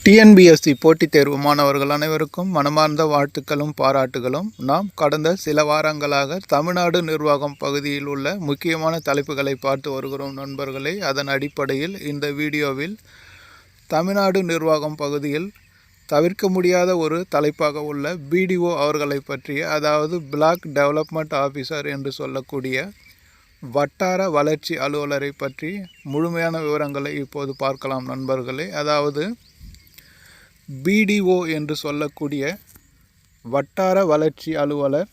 TNPSC போட்டித் தேர்வு மாணவர்கள் அனைவருக்கும் மனமார்ந்த வாழ்த்துக்களும் பாராட்டுகளும். நாம் கடந்த சில வாரங்களாக தமிழ்நாடு நிர்வாகம் பகுதியில் உள்ள முக்கியமான தலைப்புகளை பார்த்து வருகிறோம் நண்பர்களே. அதன் அடிப்படையில் இந்த வீடியோவில் தமிழ்நாடு நிர்வாகம் பகுதியில் தவிர்க்க முடியாத ஒரு தலைப்பாக உள்ள பிடிஓ அவர்களை பற்றிய, அதாவது பிளாக் டெவலப்மெண்ட் ஆஃபீஸர் என்று சொல்லக்கூடிய வட்டார வளர்ச்சி அலுவலரை பற்றி முழுமையான விவரங்களை இப்போது பார்க்கலாம் நண்பர்களே. அதாவது பிடிஓ என்று சொல்லக்கூடிய வட்டார வளர்ச்சி அலுவலர்,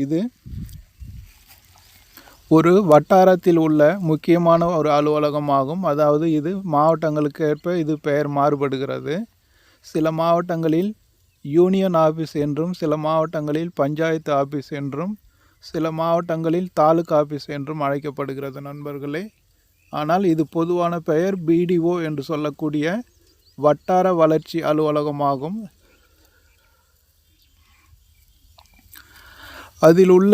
இது ஒரு வட்டாரத்தில் உள்ள முக்கியமான ஒரு அலுவலகமாகும். அதாவது இது மாவட்டங்களுக்கு ஏற்ப இது பெயர் மாறுபடுகிறது. சில மாவட்டங்களில் யூனியன் ஆஃபீஸ் என்றும், சில மாவட்டங்களில் பஞ்சாயத்து ஆஃபீஸ் என்றும், சில மாவட்டங்களில் தாலுகா ஆஃபீஸ் என்றும் அழைக்கப்படுகிறது நண்பர்களே. ஆனால் இது பொதுவான பெயர் பிடிஓ என்று சொல்லக்கூடிய வட்டார வளர்ச்சி அலுவலகமாகும். அதில் உள்ள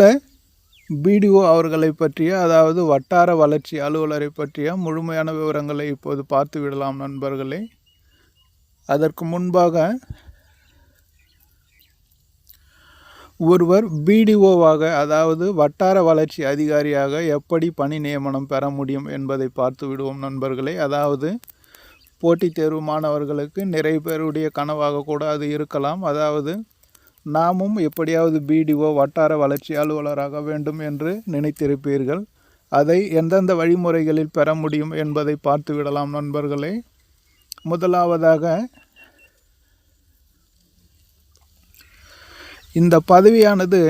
பிடிஓ அவர்களை பற்றிய, அதாவது வட்டார வளர்ச்சி அலுவலரை பற்றிய முழுமையான விவரங்களை இப்போது பார்த்து விடலாம் நண்பர்களே. அதற்கு முன்பாக ஒருவர் பிடிஓவாக, அதாவது வட்டார வளர்ச்சி அதிகாரியாக எப்படி பணி நியமனம் பெற முடியும் என்பதை பார்த்து விடுவோம் நண்பர்களே. அதாவது போட்டித் தேர்வு மாணவர்களுக்கு நிறைய பேருடைய கனவாக கூட அது இருக்கலாம். அதாவது நாமும் எப்படியாவது பிடிஓ வட்டார வளர்ச்சி அலுவலராக வேண்டும் என்று நினைத்திருப்பீர்கள். அதை எந்தெந்த வழிமுறைகளில் பெற முடியும் என்பதை பார்த்து விடலாம் நண்பர்களே. முதலாவதாக, இந்த பதவியானது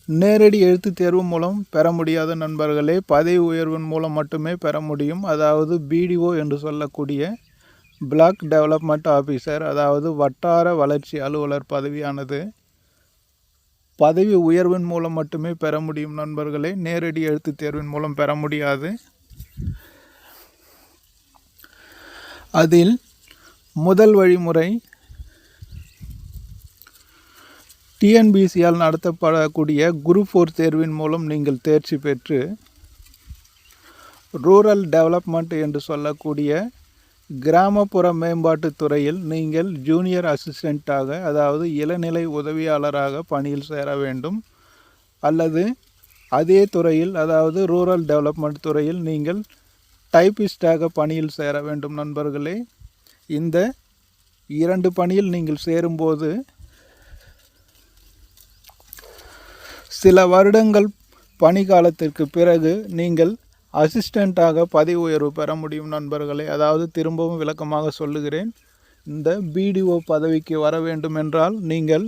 நேரடி எழுத்து தேர்வு மூலம் பெற முடியாத நண்பர்களே, பதவி உயர்வின் மூலம் மட்டுமே பெற முடியும். அதாவது பிடிஓ என்று சொல்லக்கூடிய பிளாக் டெவலப்மெண்ட் ஆஃபீஸர், அதாவது வட்டார வளர்ச்சி அலுவலர் பதவியானது பதவி உயர்வின் மூலம் மட்டுமே பெற முடியும் நண்பர்களே. நேரடி எழுத்து தேர்வின் மூலம் பெற முடியாது. அதில் முதல் வழிமுறை, டிஎன்பிசியால் நடத்தப்படக்கூடிய குரூப் 4 தேர்வின் மூலம் நீங்கள் தேர்ச்சி பெற்று ரூரல் டெவலப்மெண்ட் என்று சொல்லக்கூடிய கிராமப்புற மேம்பாட்டு துறையில் நீங்கள் ஜூனியர் அசிஸ்டண்ட்டாக, அதாவது இளநிலை உதவியாளராக பணியில் சேர வேண்டும். அல்லது அதே துறையில், அதாவது ரூரல் டெவலப்மெண்ட் துறையில் நீங்கள் டைப்பிஸ்டாக பணியில் சேர வேண்டும் நண்பர்களே. இந்த இரண்டு பணியில் நீங்கள் சேரும்போது சில வருடங்கள் பணி காலத்திற்கு பிறகு நீங்கள் அசிஸ்டண்ட்டாக பதவி உயர்வு பெற முடியும் நண்பர்களே. அதாவது திரும்பவும் விளக்கமாக சொல்லுகிறேன், இந்த பிடிஓ பதவிக்கு வர வேண்டும் என்றால் நீங்கள்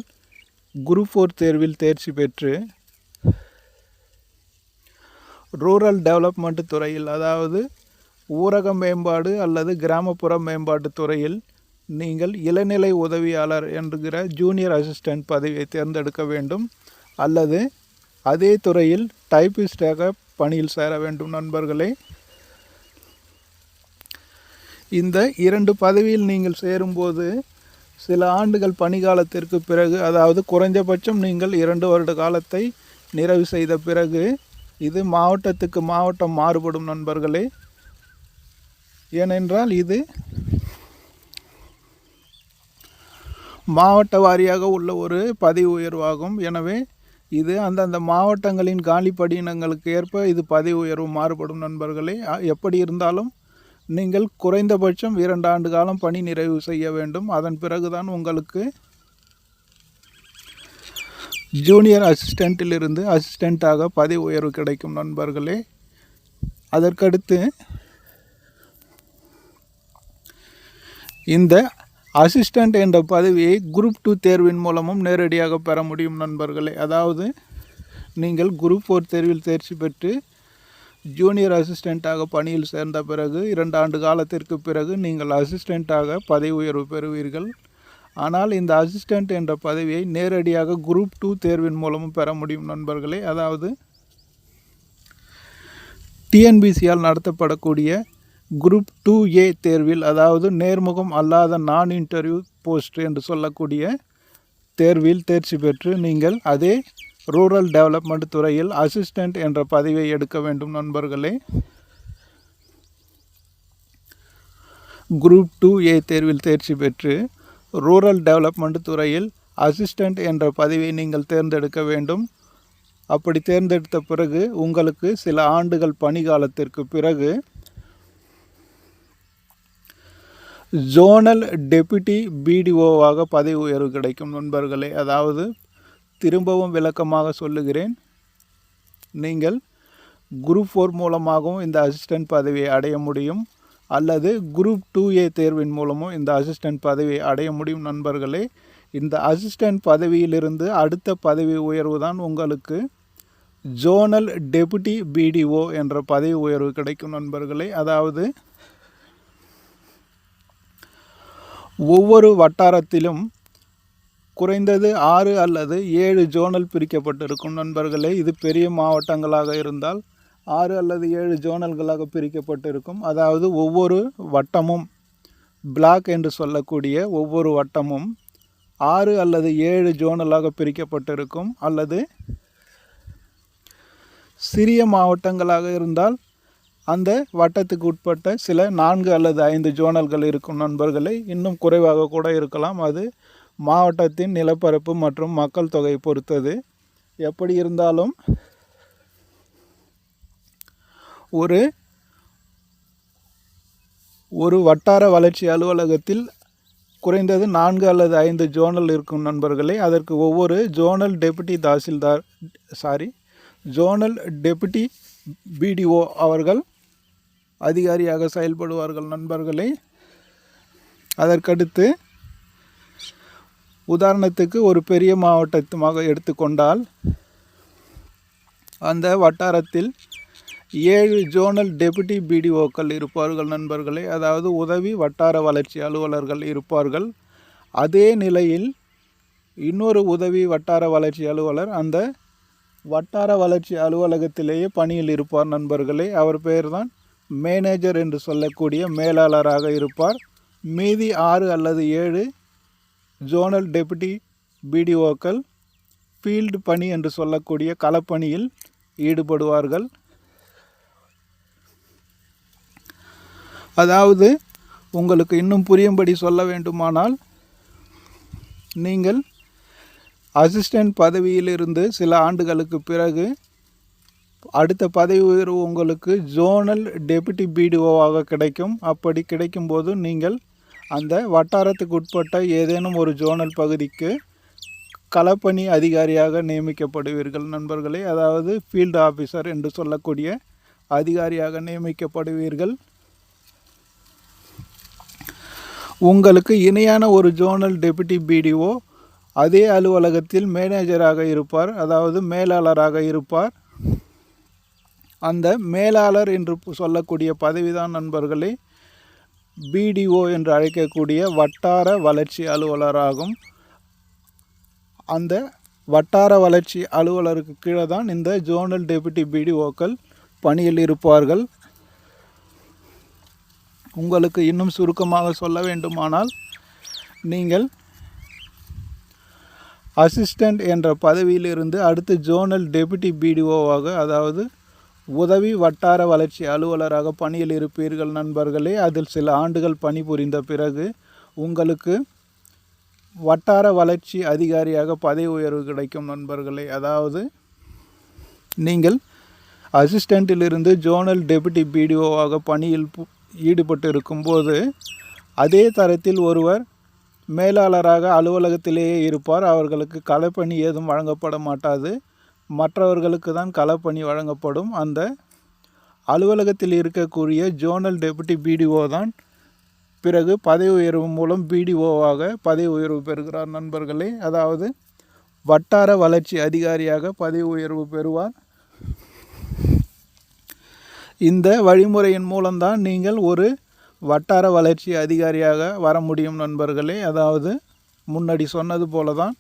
குரூப் 4 தேர்வில் தேர்ச்சி பெற்று ரூரல் டெவலப்மெண்ட் துறையில், அதாவது ஊரக மேம்பாடு அல்லது கிராமப்புற மேம்பாட்டு துறையில் நீங்கள் இளநிலை உதவியாளர் என்கிற ஜூனியர் அசிஸ்டண்ட் பதவியை தேர்ந்தெடுக்க வேண்டும். அல்லது அதே துறையில் டைப்பிஸ்டாக பணியில் சேர வேண்டும் நண்பர்களே. இந்த இரண்டு பதவியில் நீங்கள் சேரும்போது சில ஆண்டுகள் பணிகாலத்திற்கு பிறகு, அதாவது குறைந்தபட்சம் நீங்கள் 2 வருட காலத்தை நிறைவு செய்த பிறகு, இது மாவட்டத்துக்கு மாவட்டம் மாறுபடும் நண்பர்களே. ஏனென்றால் இது மாவட்ட வாரியாக உள்ள ஒரு பதவி உயர்வாகும். எனவே இது அந்தந்த மாவட்டங்களின் காலி பணியிடங்களுக்கு ஏற்ப இது பதவி உயர்வு மாறுபடும் நண்பர்களே. எப்படி இருந்தாலும் நீங்கள் குறைந்தபட்சம் 2 ஆண்டு காலம் பணி நிறைவு செய்ய வேண்டும். அதன் பிறகுதான் உங்களுக்கு ஜூனியர் அசிஸ்டண்ட்டிலிருந்து அசிஸ்டண்ட்டாக பதவி உயர்வு கிடைக்கும் நண்பர்களே. அதற்கடுத்து இந்த அசிஸ்டண்ட் என்ற பதவியை குரூப் 2 தேர்வின் மூலமும் நேரடியாக பெற முடியும் நண்பர்களே. அதாவது நீங்கள் குரூப் 4 தேர்வில் தேர்ச்சி பெற்று ஜூனியர் அசிஸ்டண்ட்டாக பணியில் சேர்ந்த பிறகு 2 ஆண்டு காலத்திற்கு பிறகு நீங்கள் அசிஸ்டண்ட்டாக பதவி உயர்வு பெறுவீர்கள். ஆனால் இந்த அசிஸ்டண்ட் என்ற பதவியை நேரடியாக குரூப் 2 தேர்வின் மூலமும் பெற முடியும் நண்பர்களே. அதாவது டிஎன்பிசியால் நடத்தப்படக்கூடிய குரூப் 2A தேர்வில், அதாவது நேர்முகம் அல்லாத நான் இன்டர்வியூ போஸ்ட் என்று சொல்லக்கூடிய தேர்வில் தேர்ச்சி பெற்று நீங்கள் அதே ரூரல் டெவலப்மெண்ட் துறையில் அசிஸ்டண்ட் என்ற பதவியை எடுக்க வேண்டும் நண்பர்களே. குரூப் 2A தேர்வில் தேர்ச்சி பெற்று ரூரல் டெவலப்மெண்ட் துறையில் அசிஸ்டண்ட் என்ற பதவியை நீங்கள் தேர்ந்தெடுக்க வேண்டும். அப்படி தேர்ந்தெடுத்த பிறகு உங்களுக்கு சில ஆண்டுகள் பணிகாலத்திற்கு பிறகு ஜோனல் டெபுட்டி பிடிஓவாக பதவி உயர்வு கிடைக்கும் நண்பர்களே. அதாவது திரும்பவும் விளக்கமாக சொல்லுகிறேன், நீங்கள் குரூப் 4 மூலமாகவும் இந்த அசிஸ்டன்ட் பதவியை அடைய முடியும், அல்லது குரூப் 2A தேர்வின் மூலமும் இந்த அசிஸ்டன்ட் பதவியை அடைய முடியும் நண்பர்களே. இந்த அசிஸ்டன்ட் பதவியிலிருந்து அடுத்த பதவி உயர்வு தான் உங்களுக்கு ஜோனல் டெபுட்டி பிடிஓ என்ற பதவி உயர்வு கிடைக்கும் நண்பர்களே. அதாவது ஒவ்வொரு வட்டாரத்திலும் குறைந்தது 6 அல்லது 7 ஜோனல் பிரிக்கப்பட்டிருக்கும் நண்பர்களே. இது பெரிய மாவட்டங்களாக இருந்தால் 6 அல்லது 7 ஜோனல்களாக பிரிக்கப்பட்டிருக்கும். அதாவது ஒவ்வொரு வட்டமும், பிளாக் என்று சொல்லக்கூடிய ஒவ்வொரு வட்டமும் 6 அல்லது 7 ஜோனலாக பிரிக்கப்பட்டிருக்கும். அல்லது சிறிய மாவட்டங்களாக இருந்தால் அந்த வட்டத்துக்கு உட்பட்ட சில 4 அல்லது 5 ஜோனல்கள் இருக்கும் நண்பர்களே. இன்னும் குறைவாக கூட இருக்கலாம். அது மாவட்டத்தின் நிலப்பரப்பு மற்றும் மக்கள் தொகையை பொறுத்தது. எப்படி இருந்தாலும் ஒரு வட்டார வளர்ச்சி அலுவலகத்தில் குறைந்தது 4 அல்லது 5 ஜோனல் இருக்கும் நண்பர்களே. அதற்கு ஒவ்வொரு ஜோனல் டெபுட்டி பிடிஓ அவர்கள் அதிகாரியாக செயல்படுவார்கள் நண்பர்களே. அதற்கடுத்து உதாரணத்துக்கு ஒரு பெரிய மாவட்டமாக எடுத்துக்கொண்டால் அந்த வட்டாரத்தில் 7 ஜோனல் டெபுட்டி பிடிஓக்கள் இருப்பார்கள் நண்பர்களே. அதாவது உதவி வட்டார வளர்ச்சி அலுவலர்கள் இருப்பார்கள். அதே நிலையில் இன்னொரு உதவி வட்டார வளர்ச்சி அலுவலர் அந்த வட்டார வளர்ச்சி அலுவலகத்திலேயே பணியில் இருப்பார் நண்பர்களே. அவர் பெயர் தான் மேனேஜர் என்று சொல்லக்கூடிய மேலாளராக இருப்பார். மீதி 6 அல்லது 7 ஜோனல் டெபுட்டி பிடிஓக்கள் ஃபீல்டு பணி என்று சொல்லக்கூடிய களப்பணியில் ஈடுபடுவார்கள். அதாவது உங்களுக்கு இன்னும் புரியும்படி சொல்ல வேண்டுமானால், நீங்கள் அசிஸ்டன்ட் பதவியிலிருந்து சில ஆண்டுகளுக்கு பிறகு அடுத்த பதவி உயர்வு உங்களுக்கு ஜோனல் டெபுட்டி பிடிஓவாக கிடைக்கும். அப்படி கிடைக்கும்போது நீங்கள் அந்த வட்டாரத்துக்கு உட்பட்ட ஏதேனும் ஒரு ஜோனல் பகுதிக்கு களப்பணி அதிகாரியாக நியமிக்கப்படுவீர்கள் நண்பர்களே. அதாவது ஃபீல்டு ஆஃபீஸர் என்று சொல்லக்கூடிய அதிகாரியாக நியமிக்கப்படுவீர்கள். உங்களுக்கு இணையான ஒரு ஜோனல் டெபுட்டி பிடிஓ அதே அலுவலகத்தில் மேனேஜராக இருப்பார், அதாவது மேலாளராக இருப்பார். அந்த மேலாளர் என்று சொல்லக்கூடிய பதவிதான் நண்பர்களே பிடிஓ என்று அழைக்கக்கூடிய வட்டார வளர்ச்சி அலுவலராகும். அந்த வட்டார வளர்ச்சி அலுவலருக்கு கீழே தான் இந்த ஜோனல் டெபுட்டி பிடிஓக்கள் பணியில் இருப்பார்கள். உங்களுக்கு இன்னும் சுருக்கமாக சொல்ல வேண்டுமானால், நீங்கள் அசிஸ்டண்ட் என்ற பதவியிலிருந்து அடுத்து ஜோனல் டெபுட்டி பிடிஓவாக, அதாவது உதவி வட்டார வளர்ச்சி அலுவலராக பணியில் இருப்பீர்கள் நண்பர்களே. அதில் சில ஆண்டுகள் பணிபுரிந்த பிறகு உங்களுக்கு வட்டார வளர்ச்சி அதிகாரியாக பதவி உயர்வு கிடைக்கும் நண்பர்களே. அதாவது நீங்கள் அசிஸ்டண்ட்டிலிருந்து ஜோனல் டெபுட்டி பிடிஓவாக பணியில் ஈடுபட்டு இருக்கும்போது அதே தரத்தில் ஒருவர் மேலாளராக அலுவலகத்திலேயே இருப்பார். அவர்களுக்கு களப்பணி ஏதும் வழங்கப்பட மாட்டாது, மற்றவர்களுக்கு தான் களப்பணி வழங்கப்படும். அந்த அலுவலகத்தில் இருக்கக்கூடிய ஜோனல் டெபுட்டி பிடிஓ தான் பிறகு பதவி உயர்வு மூலம் பிடிஓவாக பதவி உயர்வு பெறுகிறார் நண்பர்களே. அதாவது வட்டார வளர்ச்சி அதிகாரியாக பதவி உயர்வு பெறுவார். இந்த வழிமுறையின் மூலம்தான் நீங்கள் ஒரு வட்டார வளர்ச்சி அதிகாரியாக வர முடியும் நண்பர்களே. அதாவது முன்னாடி சொன்னது போல தான்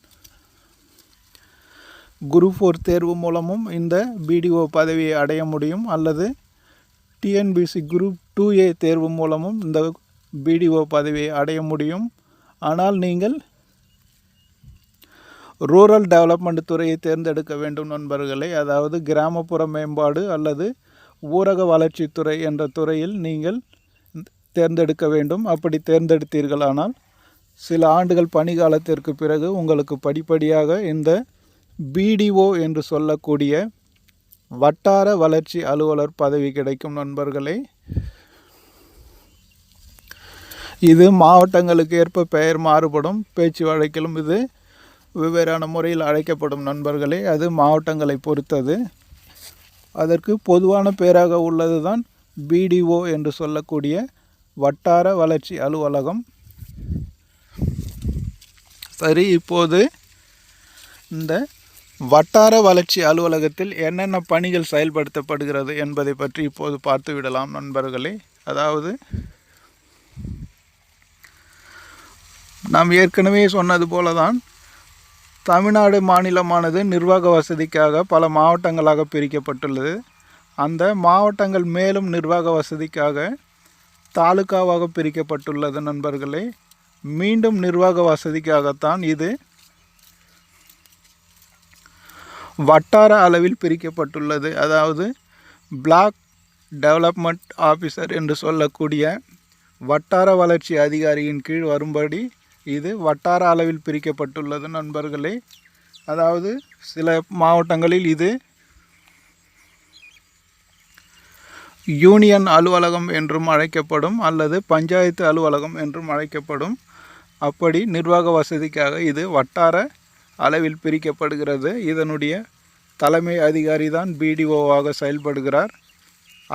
குரூப் 4 தேர்வு மூலமும் இந்த பிடிஓ பதவியை அடைய முடியும், அல்லது டிஎன்பிசி குரூப் 2A தேர்வு மூலமும் இந்த பிடிஓ பதவியை அடைய முடியும். ஆனால் நீங்கள் ரூரல் டெவலப்மெண்ட் துறையை தேர்ந்தெடுக்க வேண்டும் நண்பர்களே. அதாவது கிராமப்புற மேம்பாடு அல்லது ஊரக வளர்ச்சித்துறை என்ற துறையில் நீங்கள் தேர்ந்தெடுக்க வேண்டும். அப்படி தேர்ந்தெடுத்தீர்களானால் சில ஆண்டுகள் பணிகாலத்திற்கு பிறகு உங்களுக்கு படிப்படியாக இந்த பிடிஓ என்று சொல்லக்கூடிய வட்டார வளர்ச்சி அலுவலர் பதவி கிடைக்கும் நண்பர்களே. இது மாவட்டங்களுக்கு ஏற்ப பெயர் மாறுபடும். பேச்சு வழக்கிலும் இது வெவ்வேறான முறையில் அழைக்கப்படும் நண்பர்களே. அது மாவட்டங்களை பொறுத்தது. அதற்கு பொதுவான பெயராக உள்ளது தான் பிடிஓ என்று சொல்லக்கூடிய வட்டார வளர்ச்சி அலுவலகம். சரி, இப்போது இந்த வட்டார வளர்ச்சி அலுவலகத்தில் என்னென்ன பணிகள் செயல்படுத்தப்படுகிறது என்பதை பற்றி இப்போது பார்த்து விடலாம் நண்பர்களே. அதாவது நாம் ஏற்கனவே சொன்னது போல தான் தமிழ்நாடு மாநிலமானது நிர்வாக வசதிக்காக பல மாவட்டங்களாக பிரிக்கப்பட்டுள்ளது. அந்த மாவட்டங்கள் மேலும் நிர்வாக வசதிக்காக தாலுகாவாக பிரிக்கப்பட்டுள்ளது நண்பர்களே. மீண்டும் நிர்வாக வசதிக்காகத்தான் இது வட்டார அளவில் பிரிக்கப்பட்டுள்ளது. அதாவது பிளாக் டெவலப்மெண்ட் ஆஃபீஸர் என்று சொல்லக்கூடிய வட்டார வளர்ச்சி அதிகாரியின் கீழ் வரும்படி இது வட்டார அளவில் பிரிக்கப்பட்டுள்ளது நண்பர்களே. அதாவது சில மாவட்டங்களில் இது யூனியன் அலுவலகம் என்றும் அழைக்கப்படும், அல்லது பஞ்சாயத்து அலுவலகம் என்றும் அழைக்கப்படும். அப்படி நிர்வாக வசதிக்காக இது வட்டார அளவில் பிரிக்கப்படுகிறது. இதனுடைய தலைமை அதிகாரி தான் பிடிஓவாக செயல்படுகிறார்.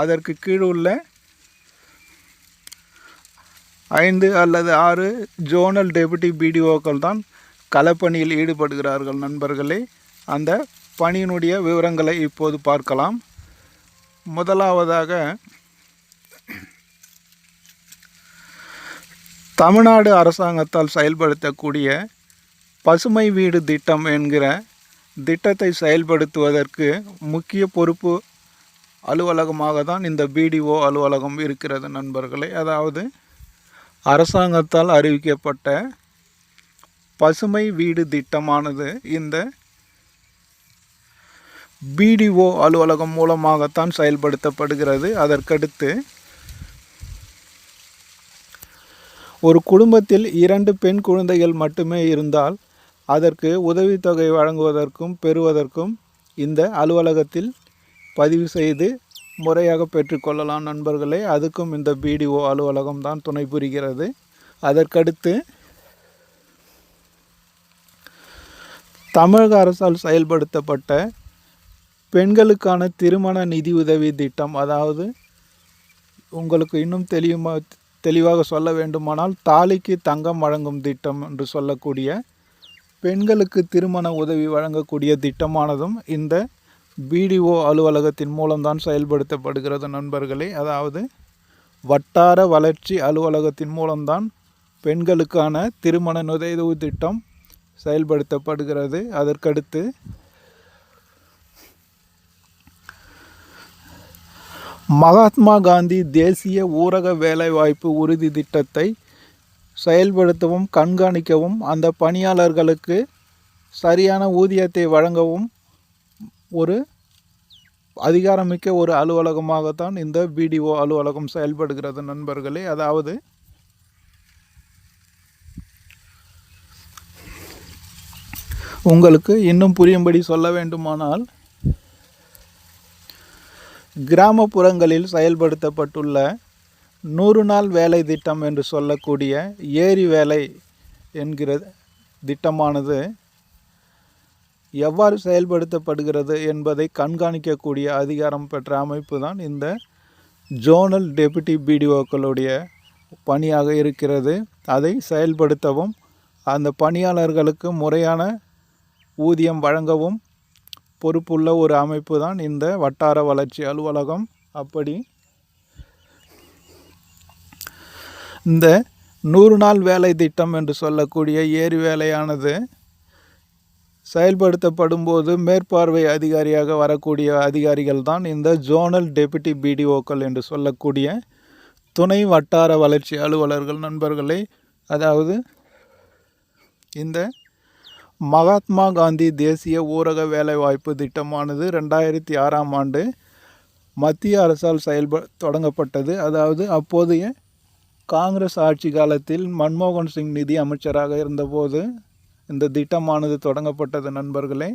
அதற்கு கீழ் உள்ள 5 அல்லது 6 ஜோனல் டெபுட்டி பிடிஓக்கள் தான் களப்பணியில் ஈடுபடுகிறார்கள் நண்பர்களே. அந்த பணியினுடைய விவரங்களை இப்போது பார்க்கலாம். முதலாவதாக தமிழ்நாடு அரசாங்கத்தால் செயல்படுத்தக்கூடிய பசுமை வீடு திட்டம் என்கிற திட்டத்தை செயல்படுத்துவதற்கு முக்கிய பொறுப்பு அலுவலகமாக தான் இந்த பிடிஓ அலுவலகம் இருக்கிறது நண்பர்களே. அதாவது அரசாங்கத்தால் அறிவிக்கப்பட்ட பசுமை வீடு திட்டமானது இந்த பிடிஓ அலுவலகம் மூலமாகத்தான் செயல்படுத்தப்படுகிறது. அதற்கடுத்து ஒரு குடும்பத்தில் 2 பெண் குழந்தைகள் மட்டுமே இருந்தால் அதற்கு உதவித்தொகை வழங்குவதற்கும் பெறுவதற்கும் இந்த அலுவலகத்தில் பதிவு செய்து முறையாக பெற்றுக்கொள்ளலாம் நண்பர்களே. அதுக்கும் இந்த பிடிஓ அலுவலகம் தான் துணை புரிகிறது. அதற்கடுத்து தமிழக அரசால் செயல்படுத்தப்பட்ட பெண்களுக்கான திருமண நிதியுதவி திட்டம், அதாவது உங்களுக்கு இன்னும் தெளிவாக சொல்ல வேண்டுமானால் தாலிக்கு தங்கம் வழங்கும் திட்டம் என்று சொல்லக்கூடிய பெண்களுக்கு திருமண உதவி வழங்கக்கூடிய திட்டமானதும் இந்த பிடிஓ அலுவலகத்தின் மூலம்தான் செயல்படுத்தப்படுகிறது நண்பர்களே. அதாவது வட்டார வளர்ச்சி அலுவலகத்தின் மூலம்தான் பெண்களுக்கான திருமண நிதியுதவி திட்டம் செயல்படுத்தப்படுகிறது. அதற்கடுத்து மகாத்மா காந்தி தேசிய ஊரக வேலைவாய்ப்பு உறுதி திட்டத்தை செயல்படுத்தவும் கண்காணிக்கவும் அந்த பணியாளர்களுக்கு சரியான ஊதியத்தை வழங்கவும் ஒரு அதிகாரமிக்க ஒரு அலுவலகமாகத்தான் இந்த பிடிஓ அலுவலகம் செயல்படுகிறது நண்பர்களே. அதாவது உங்களுக்கு இன்னும் புரியும்படி சொல்ல வேண்டுமானால் கிராமப்புறங்களில் செயல்படுத்தப்பட்டுள்ள 100 நாள் வேலை திட்டம் என்று சொல்லக்கூடிய ஏரி வேலை என்கிற திட்டமானது எவ்வாறு செயல்படுத்தப்படுகிறது என்பதை கண்காணிக்கக்கூடிய அதிகாரம் பெற்ற அமைப்பு தான் இந்த ஜோனல் டெபுட்டி பிடிஓக்களுடைய பணியாக இருக்கிறது. அதை செயல்படுத்தவும் அந்த பணியாளர்களுக்கு முறையான ஊதியம் வழங்கவும் பொறுப்புள்ள ஒரு அமைப்பு தான் இந்த வட்டார வளர்ச்சி அலுவலகம். அப்படி இந்த 100 நாள் வேலை திட்டம் என்று சொல்லக்கூடிய ஏரி வேலையானது செயல்படுத்தப்படும் போது மேற்பார்வை அதிகாரியாக வரக்கூடிய அதிகாரிகள் தான் இந்த ஜோனல் டெபுட்டி பிடிஓக்கள் என்று சொல்லக்கூடிய துணை வட்டார வளர்ச்சி அலுவலர்கள் நண்பர்களே. அதாவது இந்த மகாத்மா காந்தி தேசிய ஊரக வேலைவாய்ப்பு திட்டமானது 2006ஆம் ஆண்டு மத்திய அரசால் தொடங்கப்பட்டது. அதாவது அப்போதைய காங்கிரஸ் ஆட்சி காலத்தில் மன்மோகன் சிங் நிதி அமைச்சராக இருந்தபோது இந்த திட்டமானது தொடங்கப்பட்டது நண்பர்களே.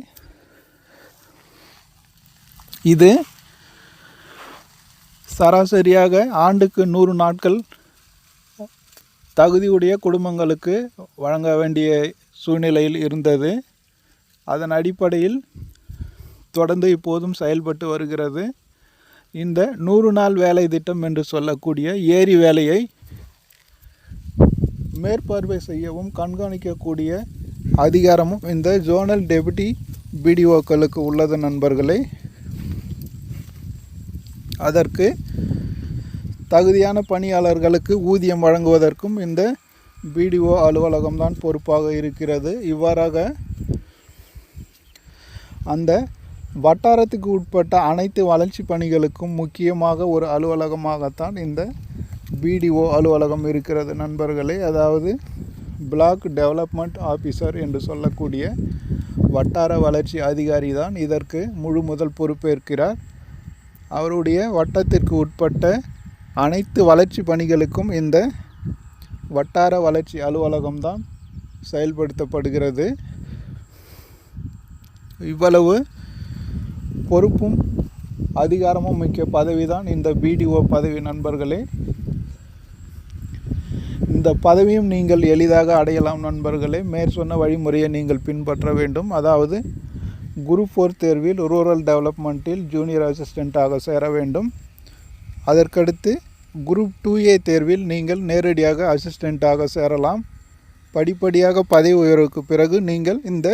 இது சராசரியாக ஆண்டுக்கு 100 நாட்கள் தகுதியுடைய குடும்பங்களுக்கு வழங்க வேண்டிய சூழ்நிலையில் இருந்தது. அதன் அடிப்படையில் தொடர்ந்து இப்போதும் செயல்பட்டு வருகிறது. இந்த 100 நாள் வேலை திட்டம் என்று சொல்லக்கூடிய ஏரி வேலையை மேற்பார்வை செய்யவும் கண்காணிக்கக்கூடிய அதிகாரமும் இந்த ஜோனல் டெபுட்டி பிடிஓக்களுக்கு உள்ளது நண்பர்களே. அதற்கு தகுதியான பணியாளர்களுக்கு ஊதியம் வழங்குவதற்கும் இந்த பிடிஓ அலுவலகம்தான் பொறுப்பாக இருக்கிறது. இவ்வாறாக அந்த வட்டாரத்துக்கு உட்பட்ட அனைத்து வளர்ச்சி பணிகளுக்கும் முக்கியமாக ஒரு அலுவலகமாகத்தான் இந்த பிடிஓ அலுவலகம் இருக்கிறது நண்பர்களே. அதாவது பிளாக் டெவலப்மெண்ட் ஆஃபீஸர் என்று சொல்லக்கூடிய வட்டார வளர்ச்சி அதிகாரி தான் இதற்கு முழு முதல் பொறுப்பேற்கிறார். அவருடைய வட்டத்திற்கு உட்பட்ட அனைத்து வளர்ச்சி பணிகளுக்கும் இந்த வட்டார வளர்ச்சி அலுவலகம்தான் செயல்படுத்தப்படுகிறது. இவ்வளவு பொறுப்பும் அதிகாரமும் மிக்க பதவி தான் இந்த பிடிஓ பதவி நண்பர்களே. இந்த பதவியும் நீங்கள் எளிதாக அடையலாம் நண்பர்களே. மேற்சொன்ன வழிமுறையை நீங்கள் பின்பற்ற வேண்டும். அதாவது குரூப் 4 தேர்வில் ரூரல் டெவலப்மெண்ட்டில் ஜூனியர் அசிஸ்டண்ட்டாக சேர வேண்டும். அதற்கடுத்து குரூப் 2A தேர்வில் நீங்கள் நேரடியாக அசிஸ்டண்ட்டாக சேரலாம். படிப்படியாக பதவி உயர்வுக்கு பிறகு நீங்கள் இந்த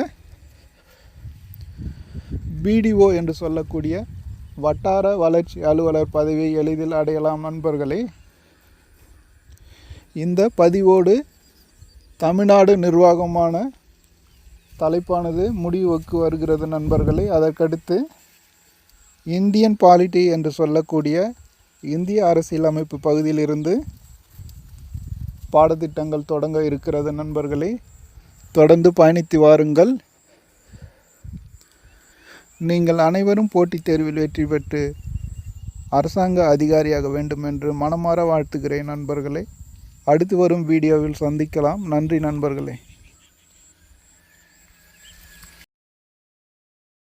பிடிஓ என்று சொல்லக்கூடிய வட்டார வளர்ச்சி அலுவலர் பதவியை எளிதில் அடையலாம் நண்பர்களே. இந்த பதிவோடு தமிழ்நாடு நிர்வாகமான தலைப்பானது முடிவுக்கு வருகிறது நண்பர்களே. அதற்கடுத்து இந்தியன் பாலிட்டி என்று சொல்லக்கூடிய இந்திய அரசியலமைப்பு பகுதியிலிருந்து பாடத்திட்டங்கள் தொடங்க இருக்கிறது நண்பர்களே. தொடர்ந்து பயணித்து வாருங்கள். நீங்கள் அனைவரும் போட்டித் தேர்வில் வெற்றி பெற்று அரசாங்க அதிகாரியாக வேண்டும் என்று மனமாற வாழ்த்துகிறேன் நண்பர்களே. அடுத்து வரும் வீடியோவில் சந்திக்கலாம். நன்றி நண்பர்களே.